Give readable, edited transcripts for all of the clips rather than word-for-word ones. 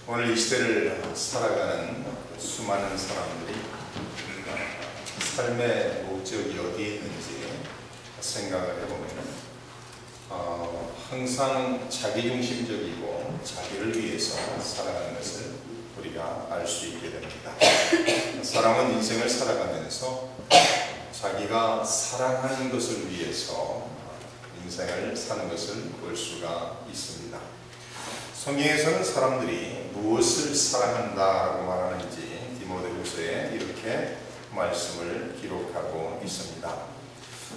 오늘 이 시대를 살아가는 수많은 사람들이 삶의 목적이 어디에 있는지 생각을 해보면 항상 자기중심적이고 자기를 위해서 살아가는 것을 우리가 알 수 있게 됩니다. 사람은 인생을 살아가면서 자기가 사랑하는 것을 위해서 인생을 사는 것을 볼 수가 있습니다. 성경에서는 사람들이 무엇을 사랑한다라고 말하는지 디모데후서에 이렇게 말씀을 기록하고 있습니다.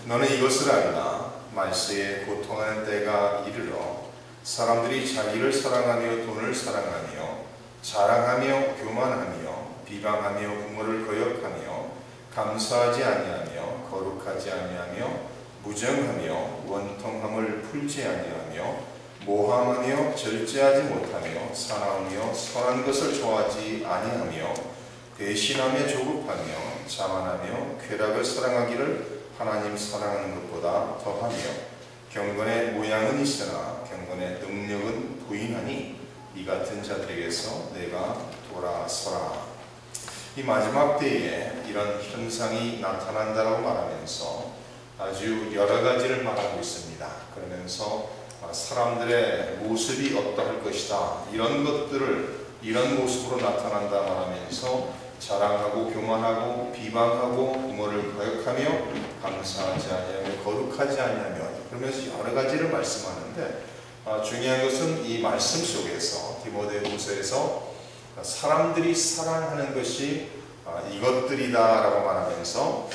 너는 이것을 알라. 말세에 고통하는 때가 이르러 사람들이 자기를 사랑하며 돈을 사랑하며 자랑하며 교만하며 비방하며 부모를 거역하며 감사하지 아니하며 거룩하지 아니하며 무정하며 원통함을 풀지 아니하며 모함하며 절제하지 못하며 사나우며 선한 것을 좋아하지 아니하며 배신하며 조급하며 자만하며 쾌락을 사랑하기를 하나님 사랑하는 것보다 더하며 경건의 모양은 있으나 경건의 능력은 부인하니 이 같은 자들에게서 내가 돌아서라. 이 마지막 때에 이런 현상이 나타난다고 말하면서 아주 여러 가지를 말하고 있습니다. 그러면서 사람들의 모습이 어떠할 것이다, 이런 것들을 이런 모습으로 나타난다 말하면서 자랑하고 교만하고 비방하고 부모를 거역하며 감사하지 아니하며 거룩하지 아니하며 그러면서 여러 가지를 말씀하는데 중요한 것은 이 말씀 속에서 디모데후서에서 사람들이 사랑하는 것이 이것들이다 라고 말하면서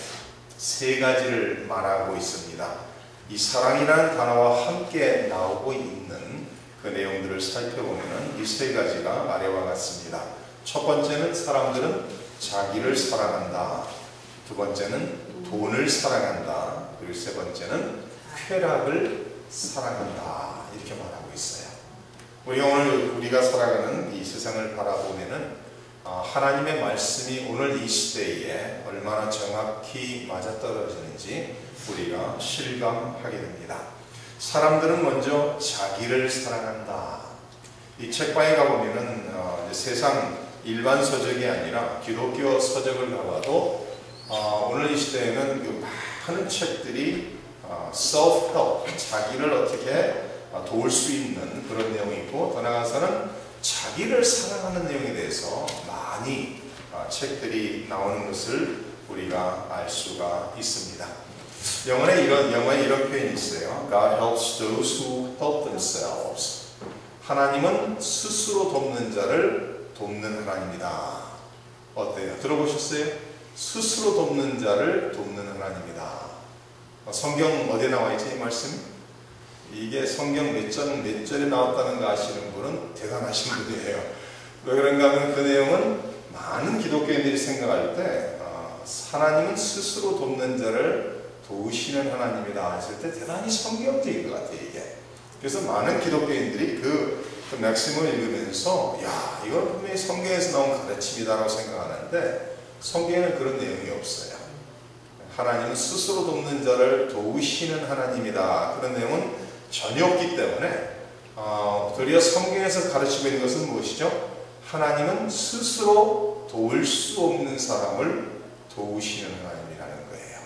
세 가지를 말하고 있습니다. 이 사랑이라는 단어와 함께 나오고 있는 그 내용들을 살펴보면 이 세 가지가 아래와 같습니다. 첫 번째는 사람들은 자기를 사랑한다. 두 번째는 돈을 사랑한다. 그리고 세 번째는 쾌락을 사랑한다. 이렇게 말하고 있어요. 오늘 우리가 살아가는 이 세상을 바라보면은 하나님의 말씀이 오늘 이 시대에 얼마나 정확히 맞아떨어지는지 우리가 실감하게 됩니다. 사람들은 먼저 자기를 사랑한다. 이 책방에 가보면은 세상 일반 서적이 아니라 기독교 서적을 가봐도 오늘 이 시대에는 많은 책들이 self-help, 자기를 어떻게 도울 수 있는 그런 내용이 있고, 더 나아가서는 자기를 사랑하는 내용에 대해서 많이 책들이 나오는 것을 우리가 알 수가 있습니다. 영어에 이런 표현이 있어요. God helps those who help themselves. 하나님은 스스로 돕는 자를 돕는 하나님이다. 어때요? 들어보셨어요? 스스로 돕는 자를 돕는 하나님이다. 성경 어디에 나와 있지 이 말씀? 이게 성경 몇 절에 나왔다는 거 아시는 분은 대단하신 분이에요. 왜 그런가 하면 그 내용은 많은 기독교인들이 생각할 때 하나님은 스스로 돕는 자를 도우시는 하나님이다 했을 때 대단히 성경적인 것 같아요, 이게. 그래서 많은 기독교인들이 그 맥심을 읽으면서 이건 분명히 성경에서 나온 가르침이다라고 생각하는데 성경에는 그런 내용이 없어요. 하나님은 스스로 돕는 자를 도우시는 하나님이다. 그런 내용은 전혀 없기 때문에 도리어 성경에서 가르치고 있는 것은 무엇이죠? 하나님은 스스로 도울 수 없는 사람을 도우시는 하나님이라는 거예요.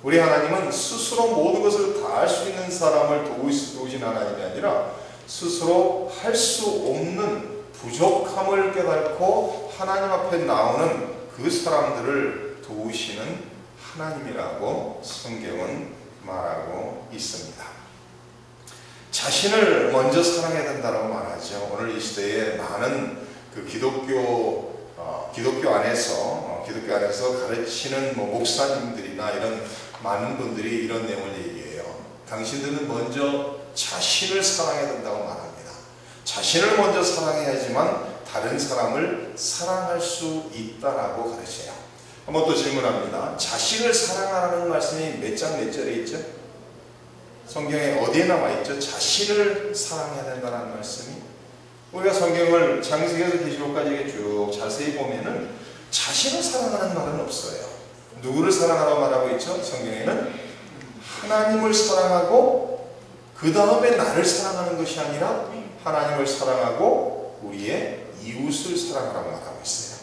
우리 하나님은 스스로 모든 것을 다 할 수 있는 사람을 도우시는 하나님이 아니라 스스로 할 수 없는 부족함을 깨닫고 하나님 앞에 나오는 그 사람들을 도우시는 하나님이라고 성경은 말하고 있습니다. 자신을 먼저 사랑해야 된다고 말하죠. 오늘 이 시대에 많은 그 기독교 안에서 가르치는 목사님들이나 이런 많은 분들이 이런 내용을 얘기해요. 당신들은 먼저 자신을 사랑해야 된다고 말합니다. 자신을 먼저 사랑해야지만 다른 사람을 사랑할 수 있다라고 가르쳐요. 한번 또 질문합니다. 자신을 사랑하라는 말씀이 몇 장 몇 절에 있죠? 성경에 어디에 나와 있죠? 자신을 사랑해야 된다는 말씀이. 우리가 성경을 창세기에서 계시록까지 쭉 자세히 보면은 자신을 사랑하는 말은 없어요. 누구를 사랑하라고 말하고 있죠? 성경에는 하나님을 사랑하고 그 다음에 나를 사랑하는 것이 아니라 하나님을 사랑하고 우리의 이웃을 사랑하라고 말하고 있어요.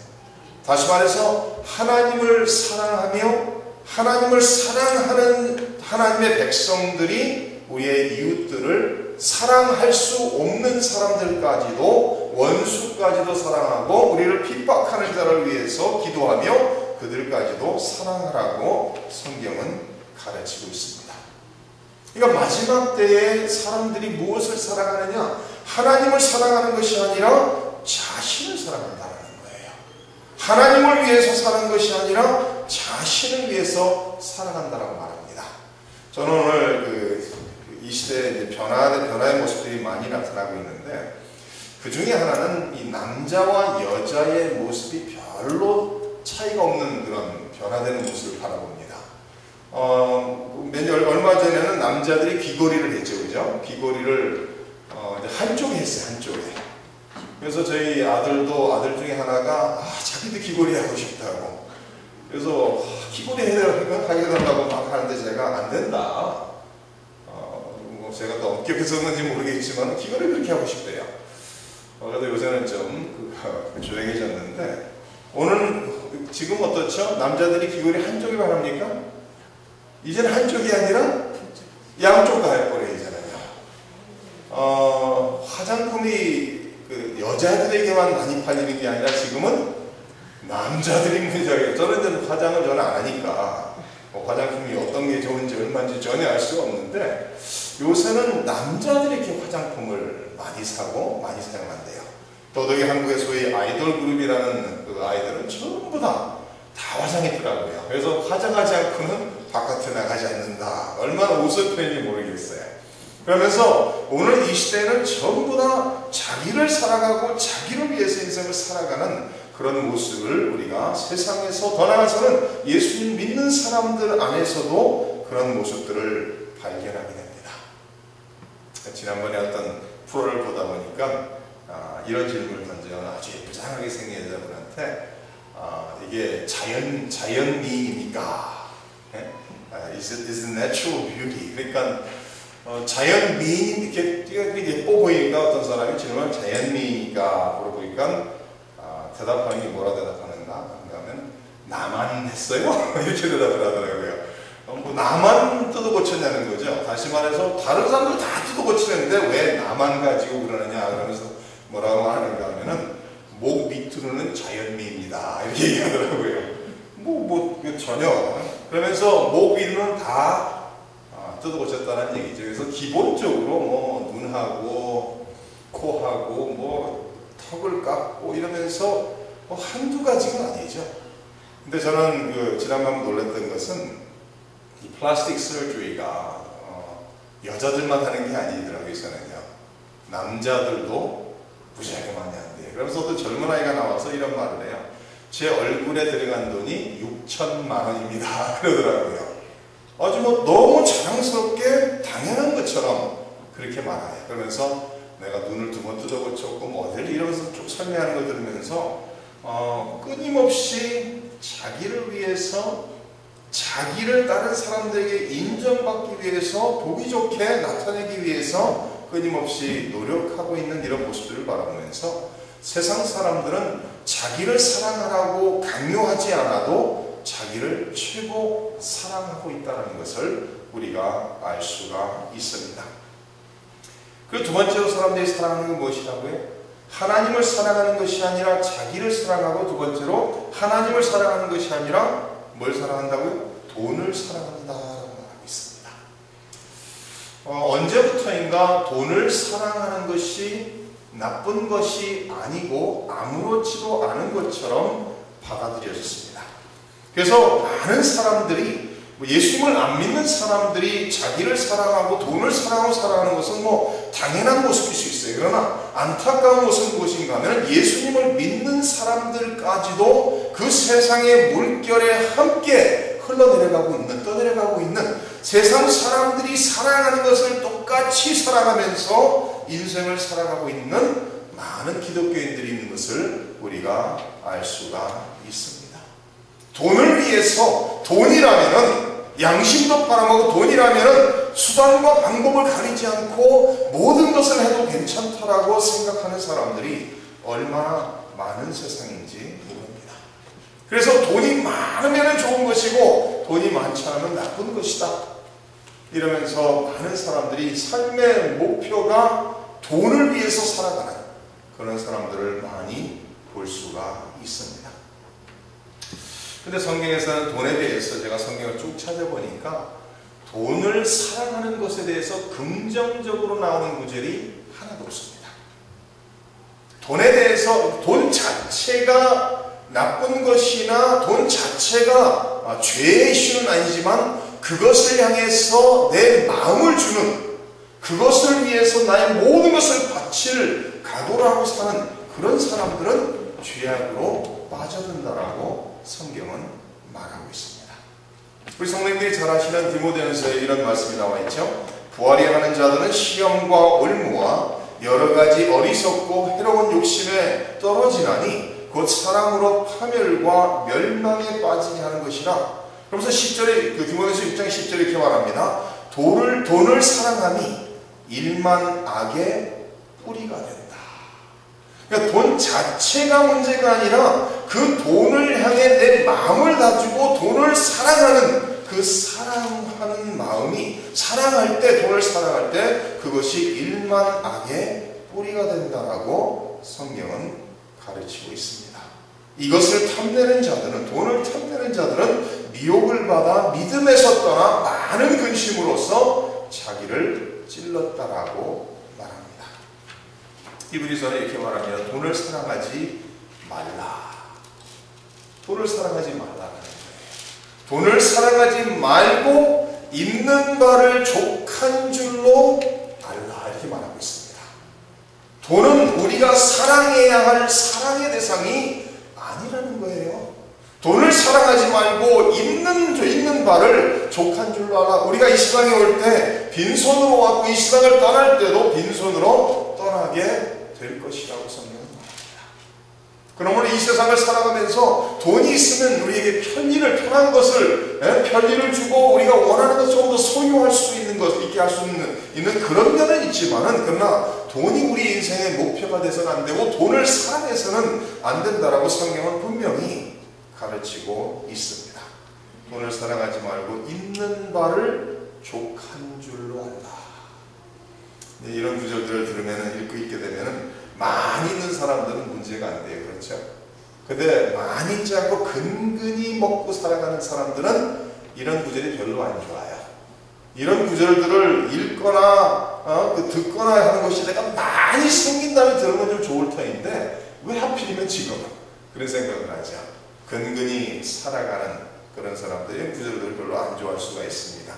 다시 말해서 하나님을 사랑하며 하나님을 사랑하는 하나님의 백성들이 우리의 이웃들을 사랑할 수 없는 사람들까지도, 원수까지도 사랑하고 우리를 핍박하는 자를 위해서 기도하며 그들까지도 사랑하라고 성경은 가르치고 있습니다. 그러니까 마지막 때에 사람들이 무엇을 사랑하느냐? 하나님을 사랑하는 것이 아니라 자신을 사랑한다는 거예요. 하나님을 위해서 사는 것이 아니라 자신을 위해서 살아간다라고 말합니다. 저는 오늘 이 시대에 변화의 모습들이 많이 나타나고 있는데, 그 중에 하나는 이 남자와 여자의 모습이 별로 차이가 없는 그런 변화되는 모습을 바라봅니다. 얼마 전에는 남자들이 귀걸이를 했죠, 그죠? 귀걸이를 한쪽에 했어요, 한쪽에. 그래서 저희 아들 중에 하나가 자기도 귀걸이 하고 싶다고. 그래서 귀걸이 하려고 막 하는데 제가 안 된다. 제가 또 엄격해서 그런지 모르겠지만 귀걸이 그렇게 하고 싶대요. 그래도 요새는 좀 조용해졌는데, 지금 어떻죠? 남자들이 귀걸이 한쪽에만 합니까? 이제는 한쪽이 아니라 양쪽 다 해버리잖아요. 화장품이 여자들에게만 많이 팔리는 게 아니라 지금은 남자들이 문제예요. 저는 화장을 안 하니까 화장품이 어떤 게 좋은지 얼마인지 전혀 알 수가 없는데, 요새는 남자들이 이렇게 화장품을 많이 사고 많이 사용한대요. 더더욱이 한국의 소위 아이돌 그룹이라는 그 아이들은 전부 다 화장했더라고요. 그래서 화장하지 않고는 바깥에 나가지 않는다. 얼마나 웃을 편인지 모르겠어요. 그러면서 오늘 이 시대는 전부 다 자기를 살아가고 자기를 위해서 인생을 살아가는 그런 모습을 우리가 세상에서, 더 나아가서는 예수님 믿는 사람들 안에서도 그런 모습들을 발견하게 됩니다. 지난번에 어떤 프로를 보다 보니까 이런 질문을 던져요. 아주 예쁘장하게 생긴 여자분한테 이게 자연미인입니까? Is it natural beauty? 그러니까 자연미인, 이렇게 예뻐 보이니까 어떤 사람이 질문을 자연미인이니까 물어보니까 대답하는 게 뭐라 대답하는가? 그러면 나만 했어요? 이렇게 대답을 하더라고요. 나만 뜯어고쳤냐는 거죠. 다시 말해서 다른 사람들 다 뜯어고치는데 왜 나만 가지고 그러느냐 그러면서 뭐라고 하는가 하면은 목 밑으로는 자연미입니다. 이렇게 얘기하더라고요. 전혀. 그러면서 목 위로는 다 뜯어고쳤다는 얘기죠. 그래서 기본적으로 눈하고 코하고 턱을 깎고 이러면서 한두 가지가 아니죠. 근데 저는 지난번 놀랐던 것은 이 플라스틱 서저리가 여자들만 하는 게 아니더라고요. 저는요. 남자들도 무지하게 많이 한대요. 그러면서 또 젊은 아이가 나와서 이런 말을 해요. 제 얼굴에 들어간 돈이 6천만 원입니다. 그러더라고요. 아주 너무 자랑스럽게 당연한 것처럼 그렇게 말해요. 그러면서 내가 눈을 2번 뜯어고쳤고 어디를 이러면서 쭉 설명하는 걸 들으면서 끊임없이 자기를 위해서, 자기를 다른 사람들에게 인정받기 위해서, 보기 좋게 나타내기 위해서 끊임없이 노력하고 있는 이런 모습들을 바라보면서 세상 사람들은 자기를 사랑하라고 강요하지 않아도 자기를 최고 사랑하고 있다는 것을 우리가 알 수가 있습니다. 그리고 두 번째로 사람들이 사랑하는 건 무엇이라고요? 하나님을 사랑하는 것이 아니라 자기를 사랑하고, 두 번째로 하나님을 사랑하는 것이 아니라 뭘 사랑한다고요? 돈을 사랑한다라고 말하고 있습니다. 언제부터인가 돈을 사랑하는 것이 나쁜 것이 아니고 아무렇지도 않은 것처럼 받아들여졌습니다. 그래서 많은 사람들이, 예수님을 안 믿는 사람들이 자기를 사랑하고 돈을 사랑하고 살아가는 것은 당연한 모습일 수 있어요. 그러나 안타까운 것은 무엇인가 하면 예수님을 믿는 사람들까지도 그 세상의 물결에 함께 흘러내려가고 있는, 떠내려가고 있는, 세상 사람들이 사랑하는 것을 똑같이 사랑하면서 인생을 살아가고 있는 많은 기독교인들이 있는 것을 우리가 알 수가 있습니다. 돈을 위해서, 돈이라면은 양심도 팔아먹고 돈이라면은 수단과 방법을 가리지 않고 모든 것을 해도 괜찮다라고 생각하는 사람들이 얼마나 많은 세상인지 모릅니다. 그래서 돈이 많으면 좋은 것이고 돈이 많지 않으면 나쁜 것이다 이러면서 많은 사람들이 삶의 목표가 돈을 위해서 살아가는 그런 사람들을 많이 볼 수가 있습니다. 근데 성경에서는 돈에 대해서 제가 성경을 쭉 찾아보니까 돈을 사랑하는 것에 대해서 긍정적으로 나오는 구절이 하나도 없습니다. 돈에 대해서 돈 자체가 나쁜 것이나 돈 자체가 죄의 이슈는 아니지만 그것을 향해서 내 마음을 주는, 그것을 위해서 나의 모든 것을 바칠 각오를 하고 사는 그런 사람들은 죄악으로 빠져든다라고 성경은 말하고 있습니다. 우리 성도님들이 잘 아시는 디모데전서에 이런 말씀이 나와 있죠. 부활이 하는 자들은 시험과 올무와 여러 가지 어리석고 해로운 욕심에 떨어지나니 곧 사랑으로 파멸과 멸망에 빠지게 하는 것이라. 그러면서 10절에 디모데전서 6장 10절에 이렇게 말합니다. 돈을 사랑함이 일만 악의 뿌리가 된다. 그러니까 돈 자체가 문제가 아니라 그 돈을 향해 내 마음을 놔주고 돈을 사랑하는 그 사랑하는 마음이, 사랑할 때, 돈을 사랑할 때 그것이 일만 악의 뿌리가 된다라고 성경은 가르치고 있습니다. 이것을 탐내는 자들은, 돈을 탐내는 자들은 미혹을 받아 믿음에서 떠나 많은 근심으로써 자기를 찔렀다라고 말합니다. 히브리서는 이렇게 말합니다. 돈을 사랑하지 말라. 돈을 사랑하지 말라는 거예요. 돈을 사랑하지 말고 있는 바를 족한 줄로 알라 이렇게 말하고 있습니다. 돈은 우리가 사랑해야 할 사랑의 대상이 아니라는 거예요. 돈을 사랑하지 말고 있는 바를 족한 줄로 알아. 우리가 이 세상에 올 때 빈손으로 왔고 이 세상을 떠날 때도 빈손으로 떠나게 될 것이라고 성경은 말합니다. 그러므로 이 세상을 살아가면서 돈이 있으면 우리에게 편리를, 편한 것을, 편리를 주고 우리가 원하는 것을 좀 더 소유할 수 있는 것, 있게 할 수 있는 그런 면은 있지만은, 그러나 돈이 우리 인생의 목표가 돼서는 안 되고 돈을 사랑해서는 안 된다라고 성경은 분명히 가르치고 있습니다. 돈을 사랑하지 말고 있는 바를 족한 줄로 알라. 이런 구절들을 들으면, 읽고 있게 되면 많이 있는 사람들은 문제가 안 돼요. 그렇죠? 근데 많이 있지 않고 근근히 먹고 살아가는 사람들은 이런 구절이 별로 안 좋아요. 이런 구절들을 읽거나 듣거나 하는 것이 내가 많이 생긴다면 들으면 좀 좋을 터인데 왜 하필이면 지금은 그런 생각을 하죠. 근근히 살아가는 그런 사람들이 구절들을 별로 안 좋아할 수가 있습니다.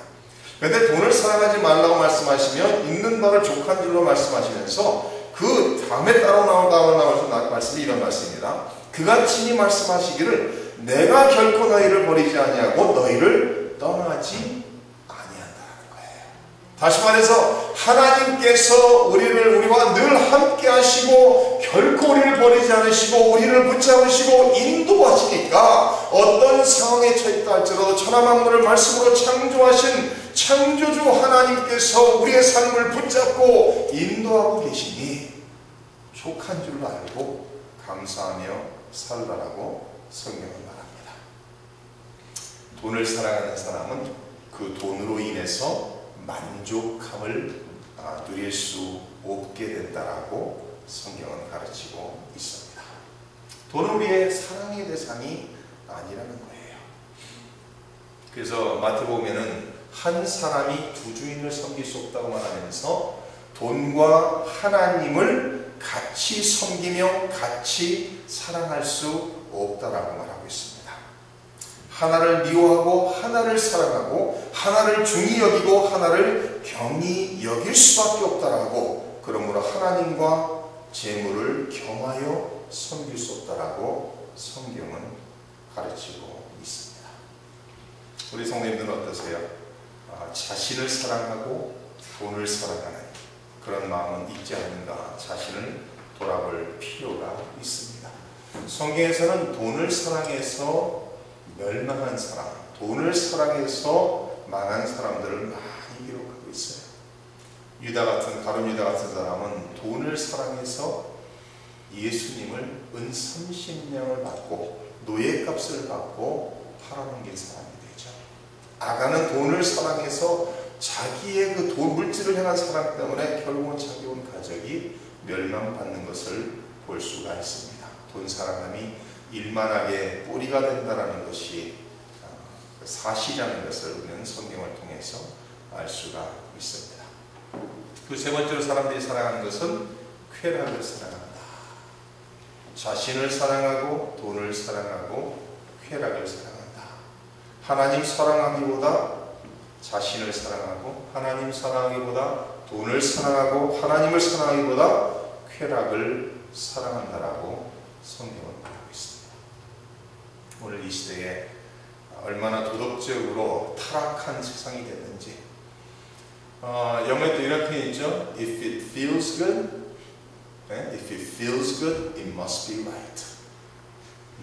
그런데 돈을 사랑하지 말라고 말씀하시면 있는 바를 족한 줄로 말씀하시면서 그 다음에 따로 나올 말씀이 이런 말씀입니다. 그가 친히 말씀하시기를 내가 결코 너희를 버리지 아니하고 너희를 떠나지 아니한다는 거예요. 다시 말해서 하나님께서 우리와 늘 함께 하시고 결코 우리를 버리지 않으시고 우리를 붙잡으시고 인도하시니까 어떤 상황에 처했다 할지라도 천하만물을 말씀으로 창조하신 창조주 하나님께서 우리의 삶을 붙잡고 인도하고 계시니 족한 줄로 알고 감사하며 살라라고 성경은 말합니다. 돈을 사랑하는 사람은 그 돈으로 인해서 만족함을 누릴 수 없게 된다라고 성경은 가르치고 있습니다. 돈은 우리의 사랑의 대상이 아니라는 거예요. 그래서 마태복음에는 한 사람이 두 주인을 섬길 수 없다고 말하면서 돈과 하나님을 같이 섬기며 같이 사랑할 수 없다라고 말하고 있습니다. 하나를 미워하고 하나를 사랑하고 하나를 중히 여기고 하나를 경히 여길 수밖에 없다라고, 그러므로 하나님과 재물을 겸하여 섬길 수 없다라고 성경은 가르치고 있습니다. 우리 성도님들은 어떠세요? 자신을 사랑하고 돈을 사랑하는 그런 마음은 있지 않는가 자신을 돌아볼 필요가 있습니다. 성경에서는 돈을 사랑해서 멸망한 사람, 돈을 사랑해서 망한 사람들을 많이 기록하고 있어요. 가룟 유다 같은 사람은 돈을 사랑해서 예수님을 은 30냥을 받고 노예값을 받고 팔아넘긴 사람이 되죠. 아간은 돈을 사랑해서 자기의 그 돈 물질을 향한 사랑 때문에 결국은 자기 온 가족이 멸망받는 것을 볼 수가 있습니다. 돈 사랑함이 일만하게 뿌리가 된다는 것이 사실이라는 것을 우리는 성경을 통해서 알 수가 있습니다. 그 세 번째로 사람들이 사랑하는 것은 쾌락을 사랑한다. 자신을 사랑하고 돈을 사랑하고 쾌락을 사랑한다. 하나님 사랑하기보다 자신을 사랑하고 하나님 사랑하기보다 돈을 사랑하고 하나님을 사랑하기보다 쾌락을 사랑한다라고 성경은 말하고 있습니다. 오늘 이 시대에 얼마나 도덕적으로 타락한 세상이 됐는지, 영어에 또 이런 표현이 있죠. If it feels good, if it feels good, it must be right.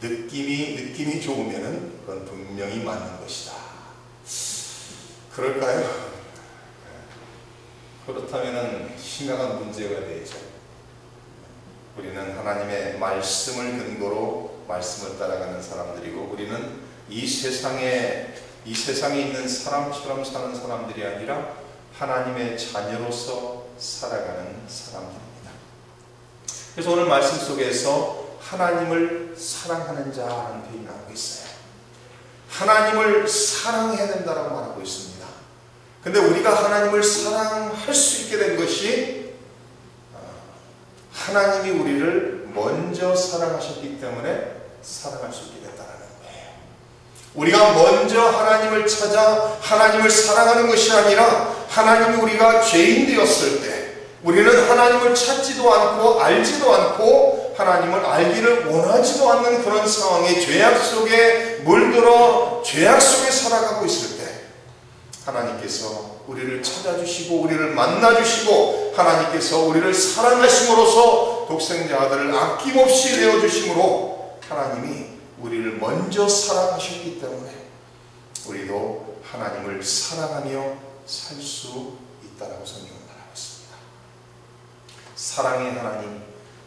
느낌이 좋으면은 그건 분명히 맞는 것이다. 그럴까요? 그렇다면은 심각한 문제가 되죠. 우리는 하나님의 말씀을 근거로 말씀을 따라가는 사람들이고, 우리는 이 세상에 있는 사람처럼 사는 사람들이 아니라 하나님의 자녀로서 살아가는 사람들입니다. 그래서 오늘 말씀 속에서 하나님을 사랑하는 자라는 표현이 나오고 있어요. 하나님을 사랑해야 된다고 말하고 있습니다. 근데 우리가 하나님을 사랑할 수 있게 된 것이 하나님이 우리를 먼저 사랑하셨기 때문에 사랑할 수 있게 됐다는 거예요. 우리가 먼저 하나님을 찾아 하나님을 사랑하는 것이 아니라, 하나님이 우리가 죄인 되었을 때 우리는 하나님을 찾지도 않고 알지도 않고 하나님을 알기를 원하지도 않는 그런 상황에 죄악 속에 물들어 죄악 속에 살아가고 있을 때 하나님께서 우리를 찾아주시고 우리를 만나주시고 하나님께서 우리를 사랑하심으로써 독생자 아들을 아낌없이 내어주심으로 하나님이 우리를 먼저 사랑하셨기 때문에 우리도 하나님을 사랑하며 살 수 있다라고 성경은 말하고 있습니다.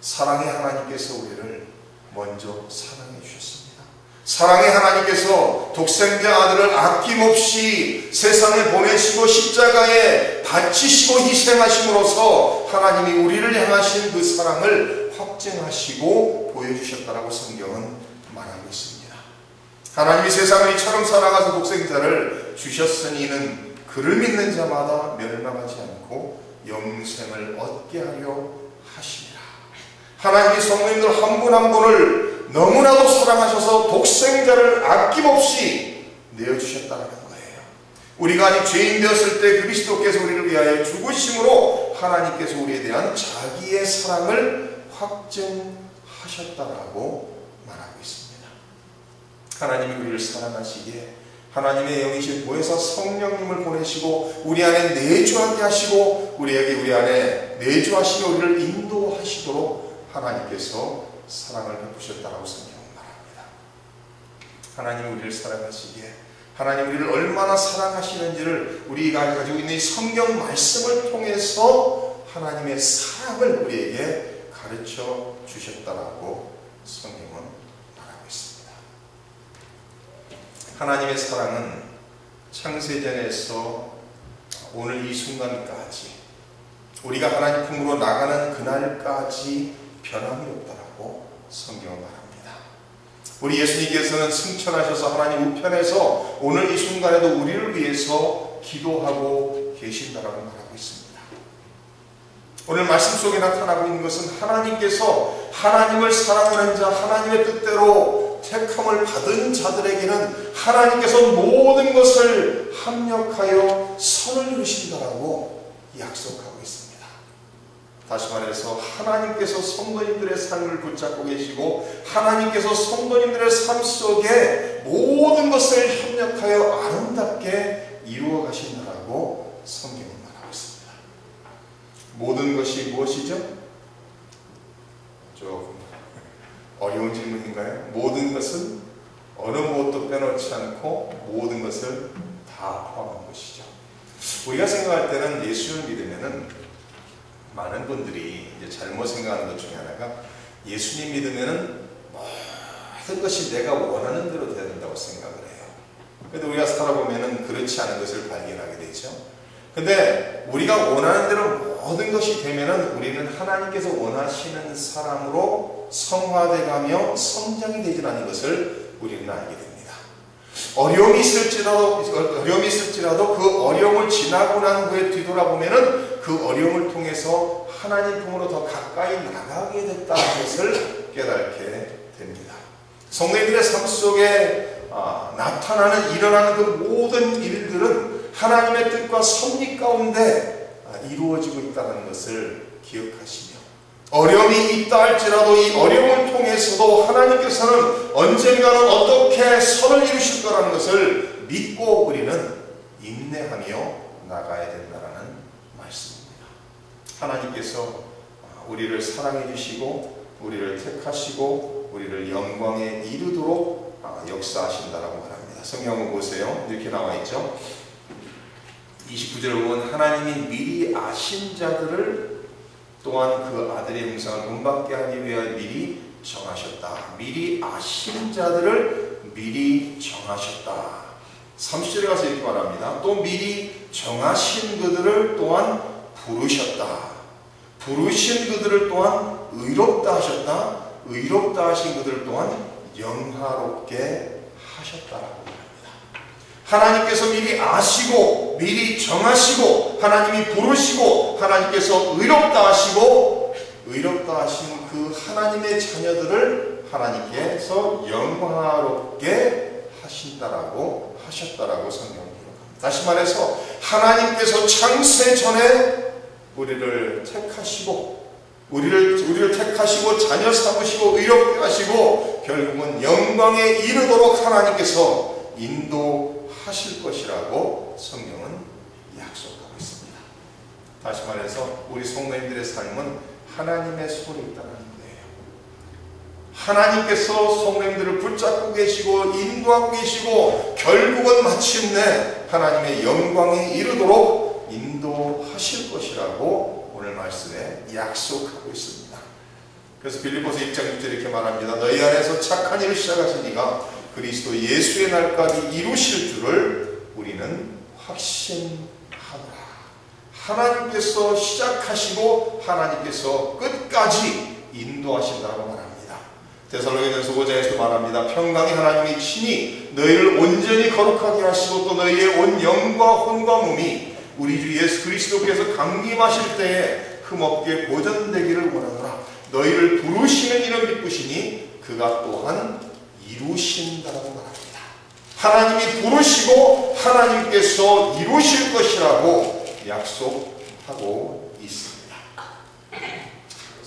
사랑의 하나님께서 우리를 먼저 사랑해 주셨습니다. 사랑의 하나님께서 독생자 아들을 아낌없이 세상에 보내시고 십자가에 바치시고 희생하심으로써 하나님이 우리를 향하신 그 사랑을 확증하시고 보여주셨다라고 성경은 말하고 있습니다. 하나님이 세상을 이처럼 사랑하사 독생자를 주셨으니 이는 그를 믿는 자마다 멸망하지 않고 영생을 얻게 하려 하시니라. 하나님이 성도님들 한 분 한 분을 너무나도 사랑하셔서 독생자를 아낌없이 내어주셨다는 거예요. 우리가 아직 죄인 되었을 때 그리스도께서 우리를 위하여 죽으심으로 하나님께서 우리에 대한 자기의 사랑을 확증하셨다라고 말하고 있습니다. 하나님이 우리를 사랑하시기에 하나님의 영이신 보혜사 성령님을 보내시고 우리 안에 내주하게 하시고 우리 안에 내주하시며 우리를 인도하시도록 하나님께서 사랑을 베푸셨다라고 성경은 말합니다. 하나님이 우리를 사랑하시기에 하나님 우리를 얼마나 사랑하시는지를 우리가 가지고 있는 이 성경 말씀을 통해서 하나님의 사랑을 우리에게 가르쳐 주셨다라고 성경은 말하고 있습니다. 하나님의 사랑은 창세전에서 오늘 이 순간까지 우리가 하나님 품으로 나가는 그날까지 변함이 없다라고 성경은 말합니다. 우리 예수님께서는 승천하셔서 하나님 우편에서 오늘 이 순간에도 우리를 위해서 기도하고 계신다라고 말하고 있습니다. 오늘 말씀 속에 나타나고 있는 것은 하나님께서 하나님을 사랑하는 자, 하나님의 뜻대로 택함을 받은 자들에게는 하나님께서 모든 것을 합력하여 선을 이루신다라고 약속하고 있습니다. 다시 말해서 하나님께서 성도님들의 삶을 붙잡고 계시고 하나님께서 성도님들의 삶 속에 모든 것을 협력하여 아름답게 이루어 가신다라고 성경은 말하고 있습니다. 모든 것이 무엇이죠? 조금 어려운 질문인가요? 모든 것은 어느 무엇도 빼놓지 않고 모든 것을 다 포함한 것이죠. 우리가 생각할 때는 예수를 믿으면은 많은 분들이 이제 잘못 생각하는 것 중에 하나가 예수님 믿으면은 모든 것이 내가 원하는 대로 돼야 된다고 생각을 해요. 근데 우리가 살아보면은 그렇지 않은 것을 발견하게 되죠. 근데 우리가 원하는 대로 모든 것이 되면은 우리는 하나님께서 원하시는 사람으로 성화돼가며 성장이 되질 않은 것을 우리는 알게 됩니다. 어려움이 있을지라도 그 어려움을 지나고 난 후에 뒤돌아보면은 그 어려움을 통해서 하나님 품으로 더 가까이 나가게 됐다는 것을 깨닫게 됩니다. 성도님들의 삶 속에 일어나는 그 모든 일들은 하나님의 뜻과 섭리 가운데 이루어지고 있다는 것을 기억하시며, 어려움이 있다 할지라도 이 어려움을 통해서도 하나님께서는 언젠가는 어떻게 선을 이루실 거라는 것을 믿고 우리는 인내하며 나가야 된다는 말씀입니다. 하나님께서 우리를 사랑해 주시고 우리를 택하시고 우리를 영광에 이르도록 역사하신다라고 말합니다. 성경을 보세요. 이렇게 나와 있죠. 29절을 보면 하나님이 미리 아신 자들을 또한 그 아들의 형상을 본받게 하기 위하여 미리 정하셨다. 미리 아신 자들을 미리 정하셨다. 30절에 가서 이렇게 말합니다. 또 미리 정하신 그들을 또한 부르셨다. 부르신 그들을 또한 의롭다 하셨다. 의롭다 하신 그들을 또한 영화롭게 하셨다라고 합니다. 하나님께서 미리 아시고 미리 정하시고 하나님이 부르시고 하나님께서 의롭다 하시고 의롭다 하신 그 하나님의 자녀들을 하나님께서 영화롭게 하신다라고 하셨다라고 성경은 기록합니다. 다시 말해서 하나님께서 창세 전에 우리를 택하시고 우리를 택하시고 자녀 삼으시고 의롭게 하시고 결국은 영광에 이르도록 하나님께서 인도하실 것이라고 성경은 약속하고 있습니다. 다시 말해서 우리 성도님들의 삶은 하나님의 손에 있다는 거예요. 하나님께서 성도님들을 붙잡고 계시고 인도하고 계시고 결국은 마침내 하나님의 영광에 이르도록 인도하실 것이라고 오늘 말씀에 약속하고 있습니다. 그래서 빌립보서 1장 6절에 이렇게 말합니다. 너희 안에서 착한 일을 시작하신 이가 그리스도 예수의 날까지 이루실 줄을 우리는 확신하노라. 하나님께서 시작하시고 하나님께서 끝까지 인도하신다고 말합니다. 데살로니가전서 5장에서 말합니다. 평강의 하나님이 친히 너희를 온전히 거룩하게 하시고 또 너희의 온 영과 혼과 몸이 우리 주 예수 그리스도께서 강림하실 때에 흠없게 보존되기를 원하노라. 너희를 부르시는 이는 기쁘시니 그가 또한 이루신다라고 말합니다. 하나님이 부르시고 하나님께서 이루실 것이라고 약속하고 있습니다.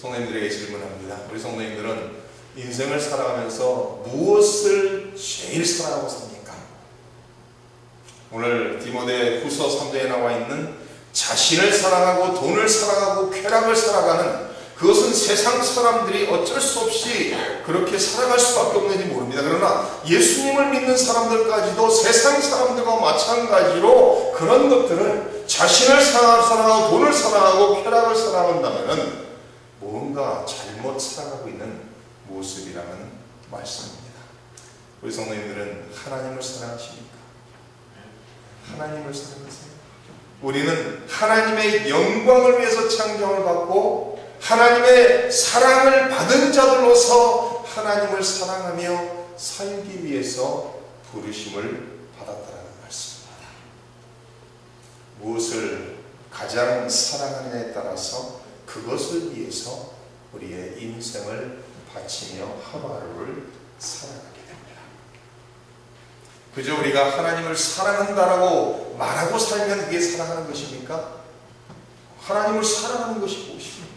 성도님들에게 질문합니다. 우리 성도님들은 인생을 살아가면서 무엇을 제일 사랑하고 삽니까? 오늘 디모데 후서 3장에 나와 있는 자신을 사랑하고 돈을 사랑하고 쾌락을 사랑하는 그것은 세상 사람들이 어쩔 수 없이 그렇게 살아갈 수밖에 없는지 모릅니다. 그러나 예수님을 믿는 사람들까지도 세상 사람들과 마찬가지로 그런 것들을 자신을 사랑하고 돈을 사랑하고 쾌락을 사랑한다면 뭔가 잘못 살아가고 있는 모습이라는 말씀입니다. 우리 성도님들은 하나님을 사랑하십니까? 하나님을 사랑하세요? 우리는 하나님의 영광을 위해서 창조를 받고 하나님의 사랑을 받은 자들로서 하나님을 사랑하며 살기 위해서 부르심을 받았다는 말씀입니다. 무엇을 가장 사랑하느냐에 따라서 그것을 위해서 우리의 인생을 바치며 하루하루를 살아가게 됩니다. 그저 우리가 하나님을 사랑한다라고 말하고 살면 그게 사랑하는 것입니까? 하나님을 사랑하는 것이 무엇입니까?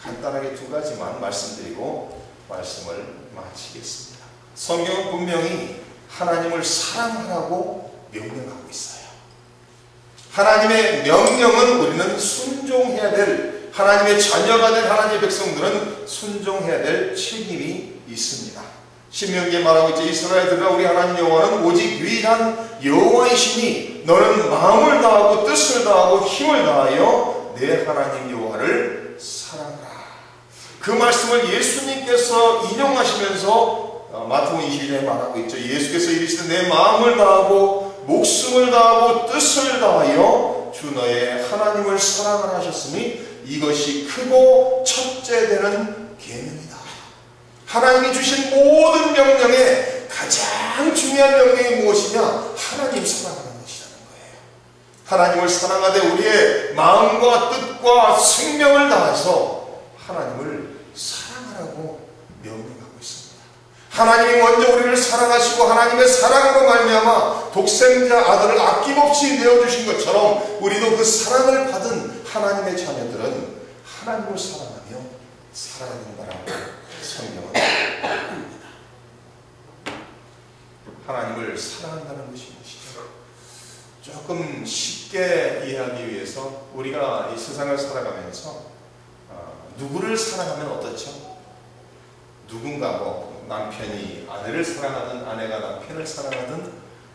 간단하게 두 가지만 말씀드리고 말씀을 마치겠습니다. 성경은 분명히 하나님을 사랑하라고 명령하고 있어요. 하나님의 명령은 우리는 순종해야 될, 하나님의 자녀가 된 하나님의 백성들은 순종해야 될 책임이 있습니다. 신명기에 말하고 있죠. 이스라엘들아 우리 하나님 여호와는 오직 유일한 여호와이시니 너는 마음을 다하고 뜻을 다하고 힘을 다하여 내 하나님 여호와를 사랑하라. 그 말씀을 예수님께서 인용하시면서 마태복음 22장에 말하고 있죠. 예수께서 이르시되 내 마음을 다하고 목숨을 다하고 뜻을 다하여 주 너의 하나님을 사랑하라 하셨으니 이것이 크고 첫째 되는 계명이다. 하나님이 주신 모든 명령에 가장 중요한 명령이 무엇이냐? 하나님 사랑하는 것이라는 거예요. 하나님을 사랑하되 우리의 마음과 뜻과 생명을 다해서 하나님을 사랑하라고 명령하고 있습니다. 하나님이 먼저 우리를 사랑하시고 하나님의 사랑으로 말미암아 독생자 아들을 아낌없이 내어주신 것처럼 우리도 그 사랑을 받은 하나님의 자녀들은 하나님을 사랑하며 살아야 된다라고 성경은 말합니다. 하나님을 사랑한다는 것이 무엇이죠? 조금 쉽게 이해하기 위해서 우리가 이 세상을 살아가면서 누구를 사랑하면 어떻죠? 누군가 남편이 아내를 사랑하든 아내가 남편을 사랑하든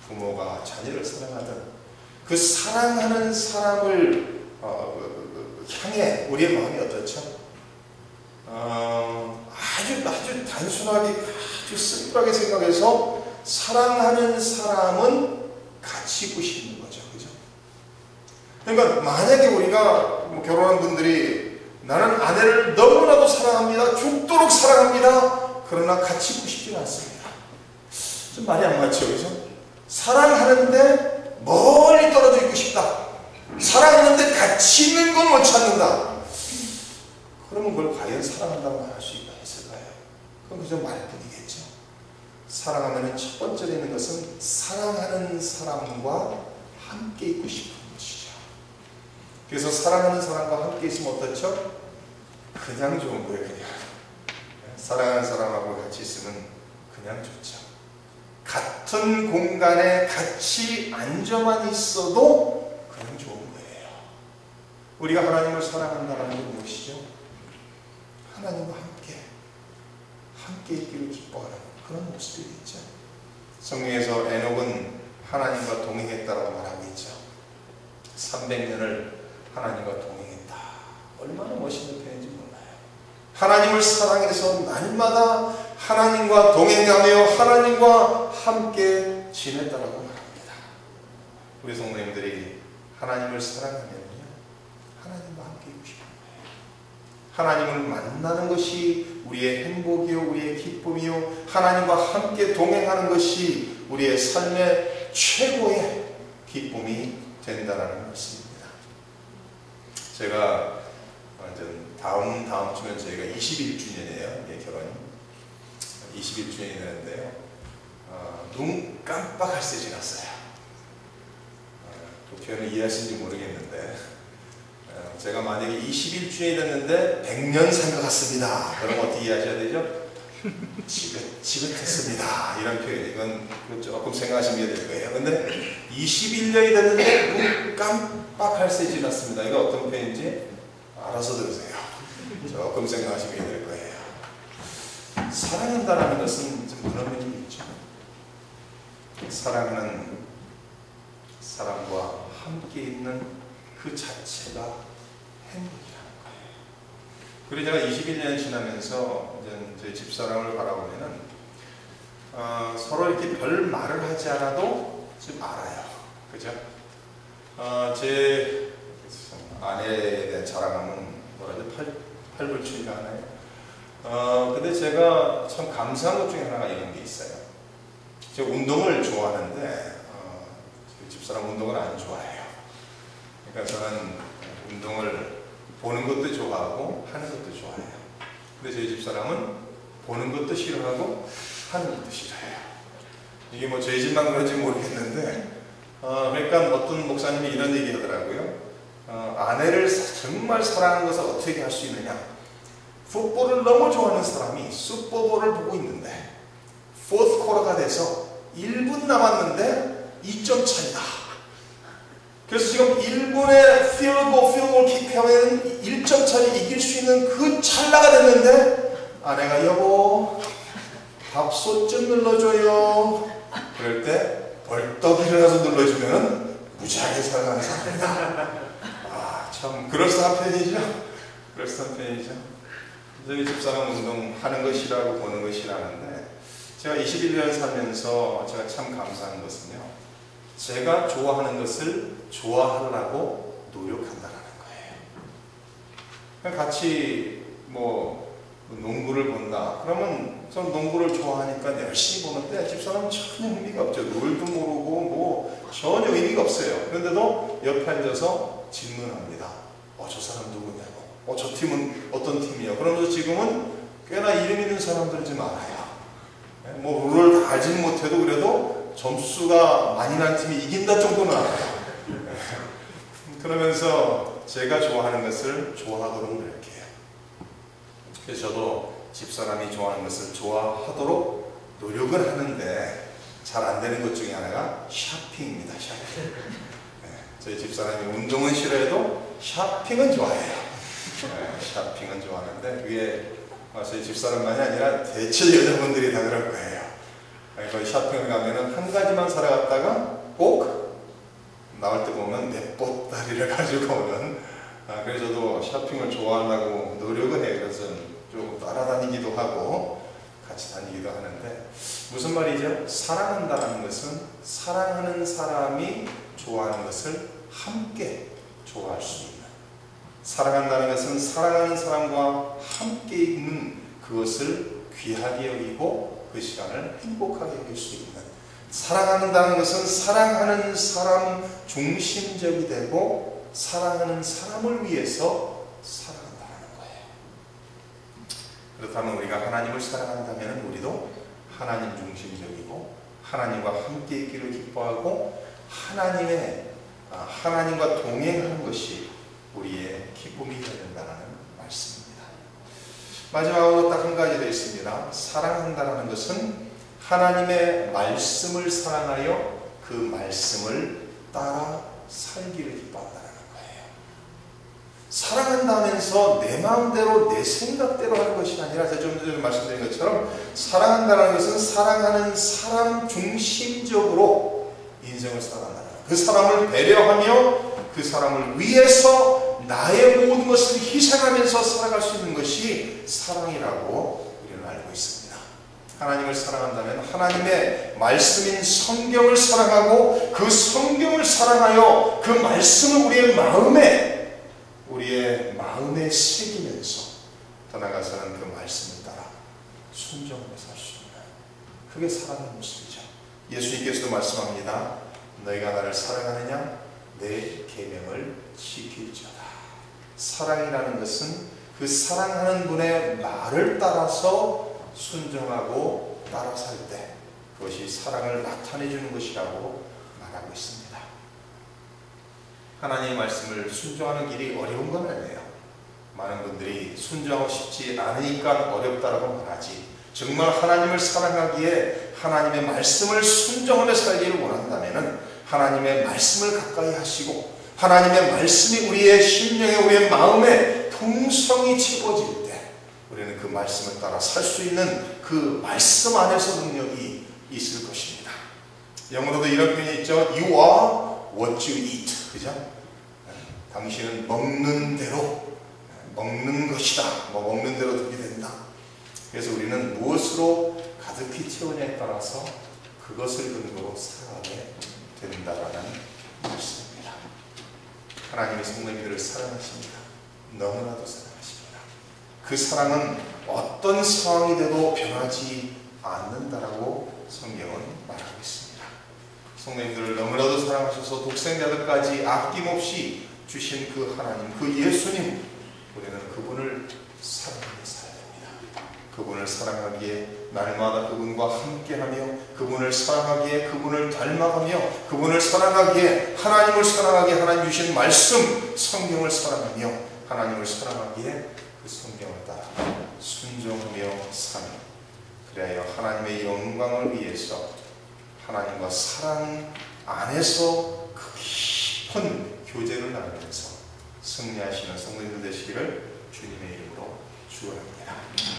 부모가 자녀를 사랑하든 그 사랑하는 사람을 향해 우리의 마음이 어떻죠? 아주 단순하게 아주 심플하게 생각해서 사랑하는 사람은 같이 있고 싶은 거죠. 그죠? 그러니까 만약에 우리가 결혼한 분들이 나는 아내를 너무나도 사랑합니다. 죽도록 사랑합니다. 그러나 같이 있고 싶지는 않습니다. 좀 말이 안 맞죠. 그죠? 사랑하는데 멀리 떨어져 있고 싶다. 사랑하는데 같이 있는 건 못 찾는다. 그러면 그걸 과연 사랑한다고 할 수 있을까요? 그건 그저 말뿐이겠죠. 사랑하면 첫 번째로 있는 것은 사랑하는 사람과 함께 있고 싶은 것이죠. 그래서 사랑하는 사람과 함께 있으면 어떻죠? 그냥 좋은 거예요. 그냥 사랑하는 사람하고 같이 있으면 그냥 좋죠. 같은 공간에 같이 앉아만 있어도 그냥 좋은 거예요. 우리가 하나님을 사랑한다는 건 무엇이죠? 하나님과 함께 있기를 기뻐하는 그런 모습이 있죠. 성경에서 에녹은 하나님과 동행했다라고 말하고 있죠. 300년을 하나님과 동행했다. 얼마나 멋있는 표현인지 몰라요. 하나님을 사랑해서 날마다 하나님과 동행하며 하나님과 함께 지냈다라고 말합니다. 우리 성도님들이 하나님을 사랑하면요, 하나님과 함께 있고 싶은 거예요. 하나님을 만나는 것이 우리의 행복이요, 우리의 기쁨이요, 하나님과 함께 동행하는 것이 우리의 삶의 최고의 기쁨이 된다는 말씀입니다. 제가 다음 주면 저희가 21주년이에요. 결혼이 21주년이 되는데요. 눈 깜빡할 새 지났어요. 그 표현을 이해하시는지 모르겠는데, 제가 만약에 21주년이 됐는데 100년 산 것 같습니다. 그럼 어떻게 이해하셔야 되죠? 지긋했습니다. 이런 표현, 이건 조금 생각하시면 될 거예요. 근데 21년이 됐는데 눈 깜빡할 새 지났습니다. 이거 어떤 표현인지 알아서 들으세요. 조금 생각하시면 될 거예요. 사랑한다는 것은 좀 그런 면이 있죠. 사랑하는 사람과 함께 있는 그 자체가 행복이라는 거예요. 그리고 제가 21년이 지나면서 제 집사람을 바라보면은 서로 이렇게 별 말을 하지 않아도 좀 알아요. 그죠? 제 아내에 대한 자랑하면 뭐라죠? 팔불출이가 하나요? 근데 제가 참 감사한 것 중에 하나가 이런 게 있어요. 제가 운동을 좋아하는데 집사람 운동을 안 좋아해요. 그러니까 저는 운동을 보는 것도 좋아하고 하는 것도 좋아해요. 근데 저희 집사람은 보는 것도 싫어하고 하는 것도 싫어해요. 이게 뭐 저희 집만 그런지 모르겠는데, 그러니까 어떤 목사님이 이런 얘기 하더라고요. 아내를 정말 사랑하는 것을 어떻게 할 수 있느냐? 풋볼을 너무 좋아하는 사람이 슈퍼볼을 보고 있는데 4th 쿼터가 돼서 1분 남았는데 2점 차이다. 그래서 지금 1분에 필드골 킥하면 1점 차를 이길 수 있는 그 찰나가 됐는데 아내가 여보 밥솥 좀 눌러줘요. 그럴 때 벌떡 일어나서 눌러주면 무지하게 사랑하는 사람이다. 참 그럴싸한 편이죠. 그럴싸한 편이죠. 저희 집사람 운동하는 것이라고 보는 것이라는데, 제가 21년 살면서 제가 참 감사한 것은요, 제가 좋아하는 것을 좋아하려고 노력한다는 거예요. 같이 농구를 본다. 그러면 전 농구를 좋아하니까 열심히 보는데 집사람은 전혀 의미가 없죠. 룰도 모르고 전혀 의미가 없어요. 그런데도 옆에 앉아서 질문합니다. 저 사람 누구냐고. 저 팀은 어떤 팀이에요? 그러면서 지금은 꽤나 이름 있는 사람들 좀 알아요. 룰을 다 알지는 못해도 그래도 점수가 많이 난 팀이 이긴다 정도는 알아요. 그러면서 제가 좋아하는 것을 좋아하도록 노력해요. 그래서 저도 집사람이 좋아하는 것을 좋아하도록 노력을 하는데 잘 안 되는 것 중에 하나가 쇼핑입니다. 쇼핑. 저희 집사람이 운동은 싫어해도 쇼핑은 좋아해요. 쇼핑은 좋아하는데 그게 저희 집사람만이 아니라 대체 여자분들이 다 그럴 거예요. 거기 쇼핑을 가면은 한 가지만 사러 갔다가 꼭 나올 때 보면 내 보따리를 가지고 오는. 그래서 저도 쇼핑을 좋아하려고 노력을 해요. 그래서 좀 따라다니기도 하고 같이 다니기도 하는데, 무슨 말이죠? 사랑한다는 것은 사랑하는 사람이 좋아하는 것을 함께 좋아할 수 있는, 사랑한다는 것은 사랑하는 사람과 함께 있는 그것을 귀하게 여기고 그 시간을 행복하게 여길 수 있는, 사랑한다는 것은 사랑하는 사람 중심적이 되고 사랑하는 사람을 위해서 살아간다는 거예요. 그렇다면 우리가 하나님을 사랑한다면 우리도 하나님 중심적이고 하나님과 함께 있기를 기뻐하고 하나님과 동행하는 것이 우리의 기쁨이 되어야 된다는 말씀입니다. 마지막으로 딱 한 가지 더 있습니다. 사랑한다는 것은 하나님의 말씀을 사랑하여 그 말씀을 따라 살기를 기뻐한다는 거예요. 사랑한다면서 내 마음대로 내 생각대로 하는 것이 아니라, 제가 좀 전에 말씀드린 것처럼 사랑한다는 것은 사랑하는 사람 중심적으로 인생을 살아간다는 거예요. 그 사람을 배려하며 그 사람을 위해서 나의 모든 것을 희생하면서 살아갈 수 있는 것이 사랑이라고 우리는 알고 있습니다. 하나님을 사랑한다면 하나님의 말씀인 성경을 사랑하고 그 성경을 사랑하여 그 말씀을 우리의 마음에 새기면서 더 나아가서는 그 말씀을 따라 순종하며 살 수 있는, 그게 사랑의 모습이죠. 예수님께서도 말씀합니다. 너희가 나를 사랑하느냐? 내 계명을 지킬지어다. 사랑이라는 것은 그 사랑하는 분의 말을 따라서 순종하고 따라 살 때 그것이 사랑을 나타내 주는 것이라고 말하고 있습니다. 하나님의 말씀을 순종하는 길이 어려운 건 아니에요. 많은 분들이 순종하고 싶지 않으니까 어렵다라고 말하지, 정말 하나님을 사랑하기에 하나님의 말씀을 순종하며 살기를 원한다면 하나님의 말씀을 가까이 하시고 하나님의 말씀이 우리의 심령에 우리의 마음에 풍성히 채워질 때 우리는 그 말씀을 따라 살 수 있는 그 말씀 안에서 능력이 있을 것입니다. 영어로도 이런 표현이 있죠. You are what you eat. 그죠? 당신은 먹는 대로, 먹는 것이다. 먹는 대로 되게 된다. 그래서 우리는 무엇으로 가득히 채우냐에 따라서 그것을 근거로 살아가게 된다라는 말씀입니다. 하나님의 성도님들을 사랑하십니다. 너무나도 사랑하십니다. 그 사랑은 어떤 상황이 돼도 변하지 않는다라고 성경은 말하고 있습니다. 성도님들을 너무나도 사랑하셔서 독생자들까지 아낌없이 주신 그 하나님, 그 예수님, 우리는 그분을 사랑하며 살아야 됩니다. 그분을 사랑하기에 날마다 그분과 함께하며 그분을 사랑하기에 그분을 닮아가며 그분을 사랑하기에 하나님을 사랑하기에 하나님 주신 말씀 성경을 사랑하며 하나님을 사랑하기에 그 성경을 따라 순종하며 사는, 그래야 하나님의 영광을 위해서 하나님과 사랑 안에서 그 깊은 교제를 나누면서 승리하시는 성도님들 되시기를 주님의 이름으로 축원합니다.